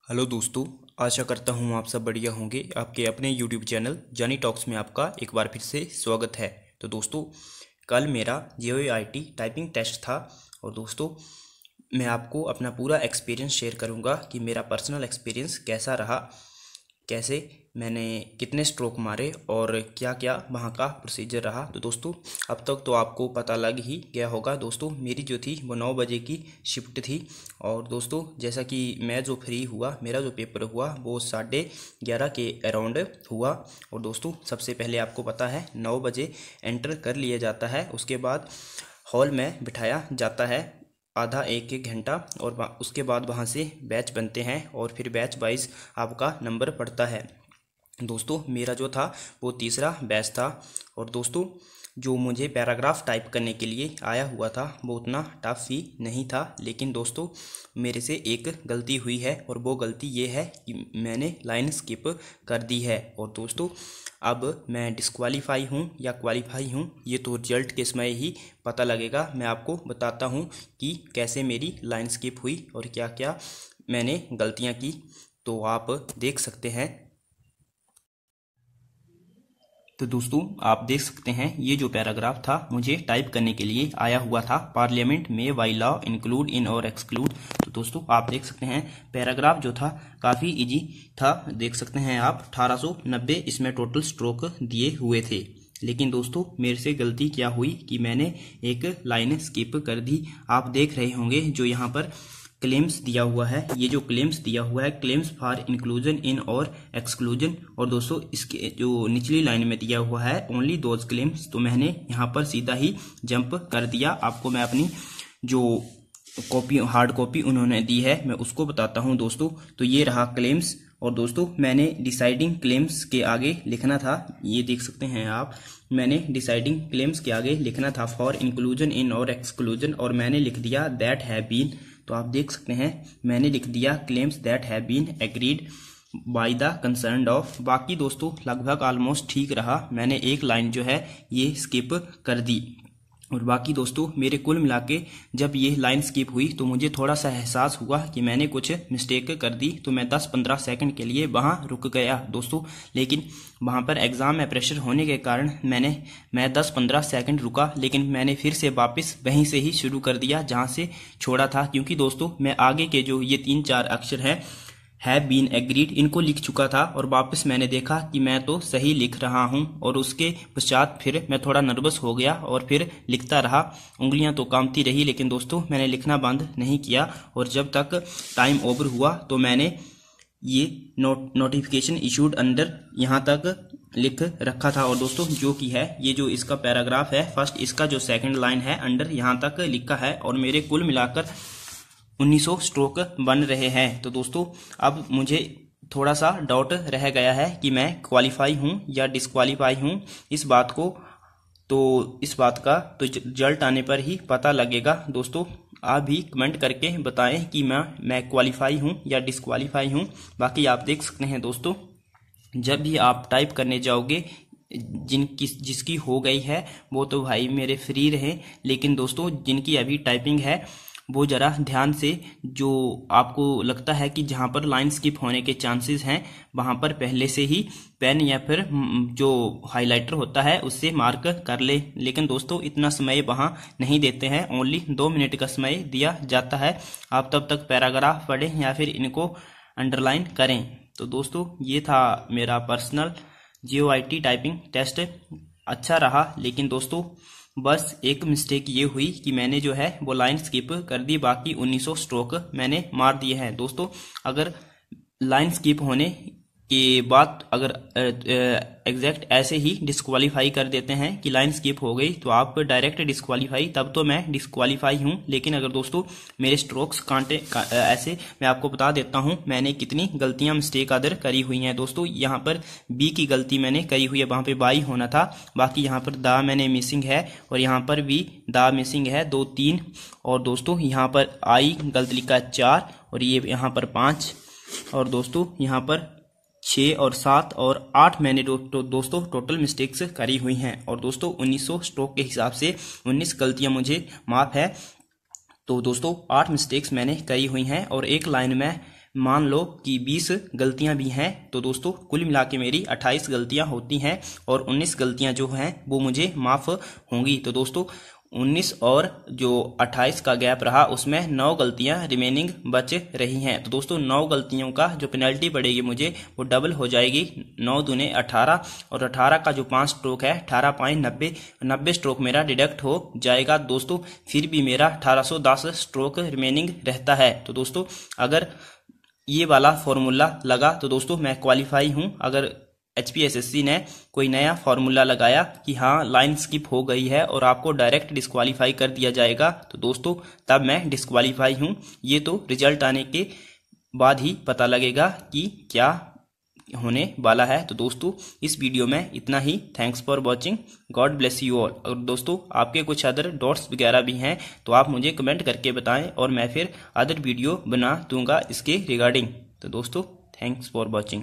Hello दोस्तों, आशा करता हूँ आप सब बढ़िया होंगे। आपके अपने यूट्यूब चैनल जानी टॉक्स में आपका एक बार फिर से स्वागत है। तो दोस्तों, कल मेरा JOIT टाइपिंग टेस्ट था और दोस्तों मैं आपको अपना पूरा एक्सपीरियंस शेयर करूँगा कि मेरा पर्सनल एक्सपीरियंस कैसा रहा, कैसे मैंने कितने स्ट्रोक मारे और क्या क्या वहाँ का प्रोसीजर रहा। तो दोस्तों, अब तक तो आपको पता लग ही गया होगा। दोस्तों, मेरी जो थी वो 9 बजे की शिफ्ट थी और दोस्तों जैसा कि मैं जो फ्री हुआ, मेरा जो पेपर हुआ वो 11:30 के अराउंड हुआ। और दोस्तों, सबसे पहले आपको पता है 9 बजे एंटर कर लिया जाता है, उसके बाद हॉल में बिठाया जाता है आधा एक एक घंटा और उसके बाद वहाँ से बैच बनते हैं और फिर बैच वाइज आपका नंबर पड़ता है। दोस्तों, मेरा जो था वो तीसरा बैच था और दोस्तों जो मुझे पैराग्राफ टाइप करने के लिए आया हुआ था वो उतना टफ ही नहीं था, लेकिन दोस्तों मेरे से एक गलती हुई है और वो गलती ये है कि मैंने लाइन स्किप कर दी है। और दोस्तों अब मैं डिस्क्वालीफाई हूँ या क्वालिफाई हूँ ये तो रिजल्ट के समय ही पता लगेगा। मैं आपको बताता हूँ कि कैसे मेरी लाइन स्किप हुई और क्या क्या मैंने गलतियाँ की, तो आप देख सकते हैं। तो दोस्तों आप देख सकते हैं ये जो पैराग्राफ था मुझे टाइप करने के लिए आया हुआ था, पार्लियामेंट में बाई लॉ इंक्लूड इन और एक्सक्लूड। तो दोस्तों आप देख सकते हैं पैराग्राफ जो था काफ़ी इजी था, देख सकते हैं आप 1890 इसमें टोटल स्ट्रोक दिए हुए थे। लेकिन दोस्तों मेरे से गलती क्या हुई कि मैंने एक लाइन स्किप कर दी। आप देख रहे होंगे जो यहाँ पर क्लेम्स दिया हुआ है, ये जो क्लेम्स दिया हुआ है क्लेम्स फॉर इंक्लूजन इन और एक्सक्लूजन, और दोस्तों इसके जो निचली लाइन में दिया हुआ है ओनली दोज क्लेम्स, तो मैंने यहाँ पर सीधा ही जंप कर दिया। आपको मैं अपनी जो कॉपी हार्ड कॉपी उन्होंने दी है मैं उसको बताता हूँ दोस्तों। तो ये रहा क्लेम्स और दोस्तों मैंने डिसाइडिंग क्लेम्स के आगे लिखना था, ये देख सकते हैं आप, मैंने डिसाइडिंग क्लेम्स के आगे लिखना था फॉर इंक्लूजन इन और एक्सक्लूजन और मैंने लिख दिया दैट हैव बीन। तो आप देख सकते हैं मैंने लिख दिया claims that have been agreed by the concerned off. बाकी दोस्तों लगभग ऑलमोस्ट ठीक रहा, मैंने एक लाइन जो है ये स्किप कर दी और बाकी दोस्तों मेरे कुल मिला के जब ये लाइन स्किप हुई तो मुझे थोड़ा सा एहसास हुआ कि मैंने कुछ मिस्टेक कर दी, तो मैं 10-15 सेकंड के लिए वहाँ रुक गया दोस्तों। लेकिन वहाँ पर एग्ज़ाम में प्रेशर होने के कारण मैं 10-15 सेकंड रुका, लेकिन मैंने फिर से वापस वहीं से ही शुरू कर दिया जहाँ से छोड़ा था, क्योंकि दोस्तों मैं आगे के जो ये 3-4 अक्षर हैं हैव बीन एग्रीड इनको लिख चुका था और वापस मैंने देखा कि मैं तो सही लिख रहा हूं और उसके पश्चात फिर मैं थोड़ा नर्वस हो गया और फिर लिखता रहा। उंगलियां तो कांपती रही लेकिन दोस्तों मैंने लिखना बंद नहीं किया और जब तक टाइम ओवर हुआ तो मैंने ये नोटिफिकेशन इशूड अंडर यहाँ तक लिख रखा था। और दोस्तों जो कि है ये जो इसका पैराग्राफ है फर्स्ट, इसका जो सेकंड लाइन है अंडर यहाँ तक लिखा है और मेरे कुल मिलाकर 1900 स्ट्रोक बन रहे हैं। तो दोस्तों अब मुझे थोड़ा सा डाउट रह गया है कि मैं क्वालिफाई हूं या डिस्क्वालीफाई हूं, इस बात का तो रिजल्ट आने पर ही पता लगेगा। दोस्तों आप भी कमेंट करके बताएं कि मैं क्वालिफाई हूं या डिस्क्वालीफाई हूं। बाकी आप देख सकते हैं दोस्तों जब भी आप टाइप करने जाओगे जिसकी हो गई है वो तो भाई मेरे फ्री रहे, लेकिन दोस्तों जिनकी अभी टाइपिंग है वो जरा ध्यान से, जो आपको लगता है कि जहां पर लाइन स्किप होने के चांसेस हैं वहां पर पहले से ही पेन या फिर जो हाइलाइटर होता है उससे मार्क कर ले। लेकिन दोस्तों इतना समय वहां नहीं देते हैं, ओनली 2 मिनट का समय दिया जाता है। आप तब तक पैराग्राफ पढ़ें या फिर इनको अंडरलाइन करें। तो दोस्तों ये था मेरा पर्सनल JOIT टाइपिंग टेस्ट, अच्छा रहा, लेकिन दोस्तों बस एक मिस्टेक ये हुई कि मैंने जो है वो लाइन स्किप कर दी, बाकी 1900 स्ट्रोक मैंने मार दिए हैं। दोस्तों अगर लाइन स्किप होने के बाद अगर एग्जैक्ट ऐसे ही डिस्क्वालीफाई कर देते हैं कि लाइन स्किप हो गई तो आप डायरेक्ट डिस्क्वालीफाई, तब तो मैं डिस्क्वालीफाई हूं। लेकिन अगर दोस्तों मेरे स्ट्रोक्स कांटे ऐसे, मैं आपको बता देता हूं मैंने कितनी गलतियां मिस्टेक अदर करी हुई हैं। दोस्तों यहाँ पर बी की गलती मैंने करी हुई है, वहां पे बाई होना था, बाकी यहाँ पर दा मैंने मिसिंग है और यहाँ पर भी दा मिसिंग है 2-3, और दोस्तों यहाँ पर आई गलत लिखा 4 और ये यहाँ पर 5, और दोस्तों यहाँ पर 6 और 7 और 8 मैंने दोस्तों टोटल मिस्टेक्स करी हुई हैं। और दोस्तों 1900 स्ट्रोक के हिसाब से 19 गलतियां मुझे माफ है। तो दोस्तों 8 मिस्टेक्स मैंने करी हुई हैं और एक लाइन में मान लो कि 20 गलतियां भी हैं, तो दोस्तों कुल मिला के मेरी 28 गलतियां होती हैं और 19 गलतियां जो हैं वो मुझे माफ़ होंगी। तो दोस्तों 19 और जो 28 का गैप रहा उसमें 9 गलतियां रिमेनिंग बच रही हैं। तो दोस्तों 9 गलतियों का जो पेनल्टी पड़ेगी मुझे वो डबल हो जाएगी, 9 दूने 18 और 18 का जो 5 स्ट्रोक है 18.90 स्ट्रोक मेरा डिडक्ट हो जाएगा दोस्तों। फिर भी मेरा 1810 स्ट्रोक रिमेनिंग रहता है। तो दोस्तों अगर ये वाला फॉर्मूला लगा तो दोस्तों मैं क्वालिफाई हूँ। अगर HPSSC ने कोई नया फॉर्मूला लगाया कि हाँ लाइन स्किप हो गई है और आपको डायरेक्ट डिस्क्वालीफाई कर दिया जाएगा, तो दोस्तों तब मैं डिस्क्वालीफाई हूँ। ये तो रिजल्ट आने के बाद ही पता लगेगा कि क्या होने वाला है। तो दोस्तों इस वीडियो में इतना ही। Thanks for watching, God bless you all. और दोस्तों आपके कुछ अदर डॉट्स वगैरह भी हैं तो आप मुझे कमेंट करके बताएं और मैं फिर अदर वीडियो बना दूंगा इसके रिगार्डिंग। तो दोस्तों थैंक्स फॉर वॉचिंग।